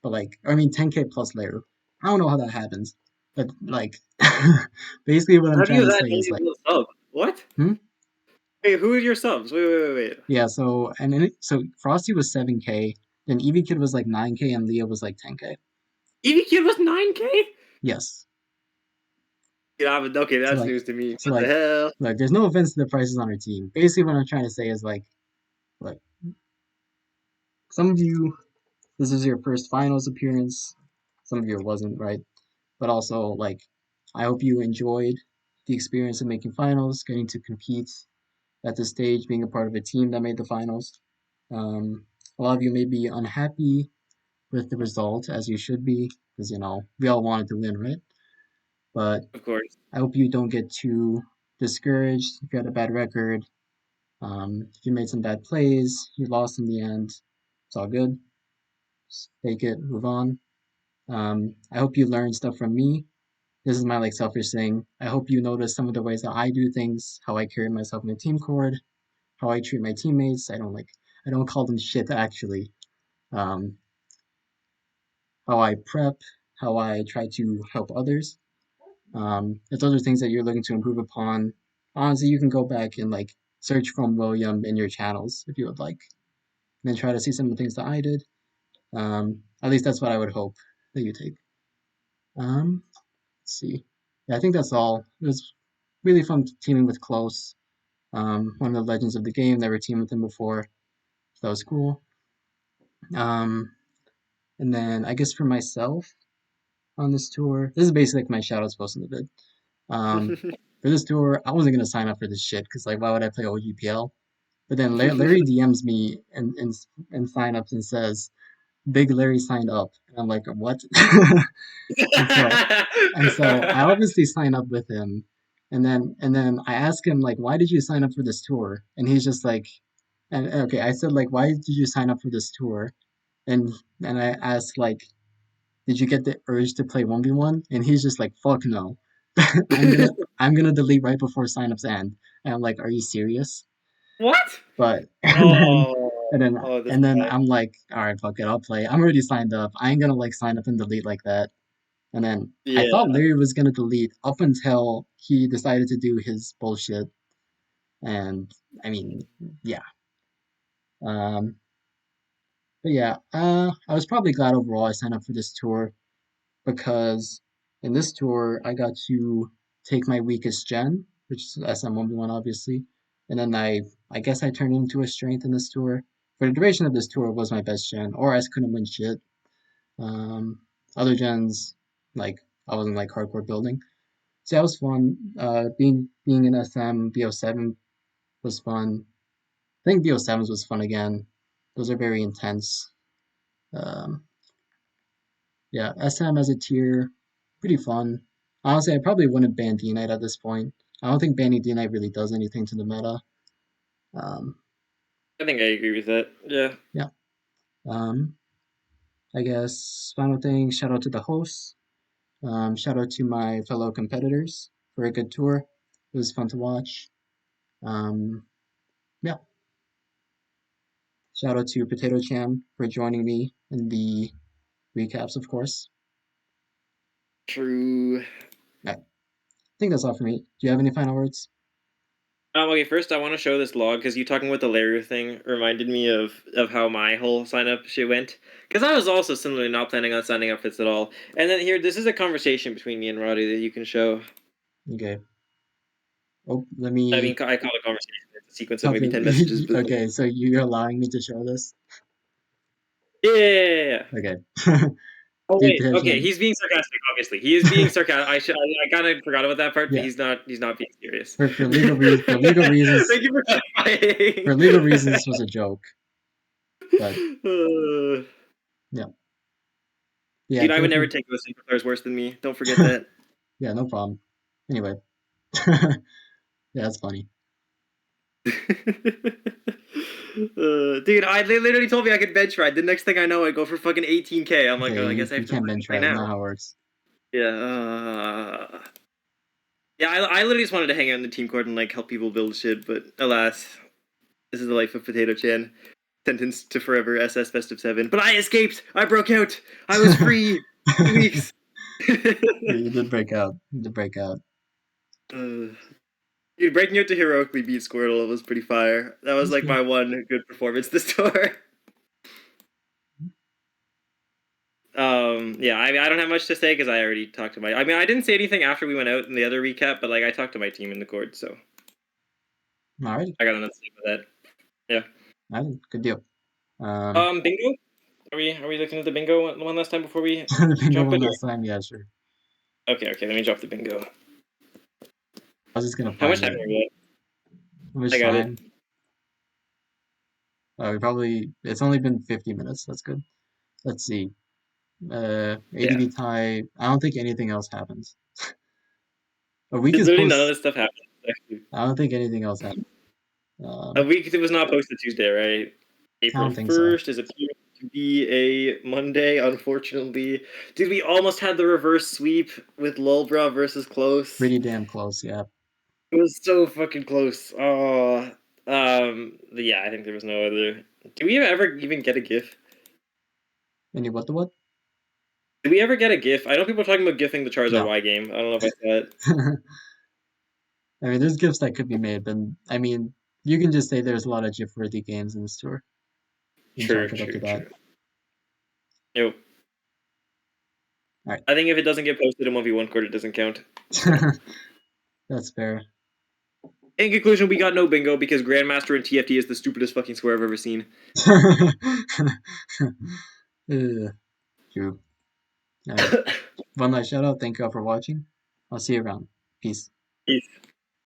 but like, I mean, 10K plus layer. I don't know how that happens, but like, basically, what I'm How do trying you to have say that is many like, people sub? What? hmm? Hey, who are your subs? Wait. Yeah. So and then so Frosty was 7K, then Eevee Kid was like 9K, and Leo was like 10K. EV Kid was 9K? Yes. Yeah, but okay, So that's like, news to me. so What the like, hell? like, there's no offense to the prices on our team. Basically, what I'm trying to say is like, some of you this is your first finals appearance. Some of you it wasn't, right? But also, like, I hope you enjoyed the experience of making finals, getting to compete at this stage, being a part of a team that made the finals. A lot of you may be unhappy with the result, as you should be, because, we all wanted to win, right? But Of course. I hope you don't get too. discouraged, if you had a bad record, if you made some bad plays, you lost in the end. It's all good. Just take it, move on. I hope you learned stuff from me. This is my like selfish thing. I hope you notice some of the ways that I do things, how I carry myself in the team court, how I treat my teammates. I don't call them shit actually. Um, how I prep, how I try to help others. If those are things that you're looking to improve upon, honestly, you can go back and like search from William in your channels if you would like, and then try to see some of the things that I did. At least that's what I would hope that you take. Let's see. Yeah, I think that's all. It was really fun teaming with Close, one of the legends of the game. Never teamed with him before, so that was cool. Um, and then I guess for myself on this tour, this is basically like my shoutouts post in the vid. Um, for this tour, I wasn't gonna sign up for this shit because like, why would I play ogpl? But then Larry DMs me and sign ups and says, "Big Larry signed up," and I'm like, "What?" and so I obviously sign up with him, and then I ask him like, "Why did you sign up for this tour?" And he's just like, and okay, I said like, "Why did you sign up for this tour?" And I asked like, "Did you get the urge to play 1v1?" And he's just like, "Fuck no." I'm gonna delete right before signups end. And I'm like, "Are you serious?" What? But Oh, this and then guy. I'm like, "All right, fuck it, I'll play. I'm already signed up. I ain't gonna like sign up and delete like that." And then I thought Yeah. Larry was gonna delete up until he decided to do his bullshit. And I mean, yeah. Um, but yeah, I was probably glad overall I signed up for this tour because in this tour I got to take my weakest gen, which is SM1v1 obviously, and then I guess I turned it into a strength in this tour. For the duration of this tour was my best gen, or I just couldn't win shit. Um, Other gens, like I wasn't like hardcore building. So that was fun. Being in SM BO7 was fun. I think BO7s was fun again. Those are very intense. Um, yeah, SM as a tier, pretty fun. Honestly, I probably wouldn't ban D Knight at this point. I don't think banning D Knight really does anything to the meta. Um, I think I agree with that. Yeah. yeah. Um, I guess final thing. Shout out to the hosts. Shout out to my fellow competitors for a good tour. It was fun to watch. Um, yeah. Shout out to Potato Chan for joining me in the recaps, of course. True. I think that's all for me. Do you have any final words? Okay, first I want to show this log because you talking about the Laru thing reminded me of how my whole sign up shit went. Because I was also similarly not planning on signing up for this at all. And then here, this is a conversation between me and Roddy that you can show. Okay. Oh, let I mean, me I call it a conversation. It's a sequence of pop maybe it. 10 messages, but Okay, so you're allowing me to show this? yeah. Okay. Oh Dude, wait, Potato okay. Chan. He's being sarcastic. Obviously, he is being sarcastic. I kind of forgot about that part, but Yeah, he's not. He's not being serious. for legal reasons, Thank you for for clarifying. legal reasons was a joke, but yeah, yeah, Dude, I feel would never free. take those sympathizers worse than me. Don't forget that. Yeah, no problem. Anyway, yeah, that's funny. Dude, they literally told me I could bench ride. The next thing I know, I go for fucking 18K. I'm like, Okay, oh, I guess I you have to can't fucking bench play right. That's now. not how it works. Yeah. Yeah. I literally just wanted to hang out in the team court and like help people build shit, but alas, this is the life of Potato Chan. Sentenced to forever SS best of 7. But I escaped. I broke out. I was free. 2 weeks. You did break out. You did break out. uh, Dude, breaking out to heroically beat Squirtle was pretty fire. That was That's like good. my one good performance this tour. Yeah, I don't have much to say because I already talked to my. I mean, I didn't say anything after we went out in the other recap, but like I talked to my team in the court, so Alright, I got enough to say about that. Yeah. alright, good deal. Um, Bingo. Are we looking at the bingo one last time before we the bingo jump one in? last time. Yeah, sure. Okay. Let me drop the bingo. I was just gonna How much find time it. are we How at? I much got it. time? We probably. It's only been 50 minutes. That's good. Let's see. Yeah. ADV tie. I don't think anything else happens. A week There's is literally none of post. this stuff happening. I don't think anything else happened. A Um, week it was not posted Tuesday, right? I April don't think so. 1st is appearing to be a Monday, unfortunately. Dude, we almost had the reverse sweep with Lulbra versus Close. Pretty damn close, yeah. It was so fucking close. Oh, yeah, I think there was no other. Did we ever even get a GIF? Any what the what? Did we ever get a GIF? I know people are talking about GIFing the Charizard No. Y game. I don't know if I saw it. I mean, there's gifts that could be made, but I mean, you can just say there's a lot of GIF-worthy games in the store. You can True, chalk it up to true, that. true. Nope. All I think if it doesn't get posted in 1v1 court, it doesn't count. right. That's fair. In conclusion, we got no bingo because Grandmaster and TFT is the stupidest fucking square I've ever seen. Ugh, true. All right. One last shout out. Thank you all for watching. I'll see you around. Peace. Peace.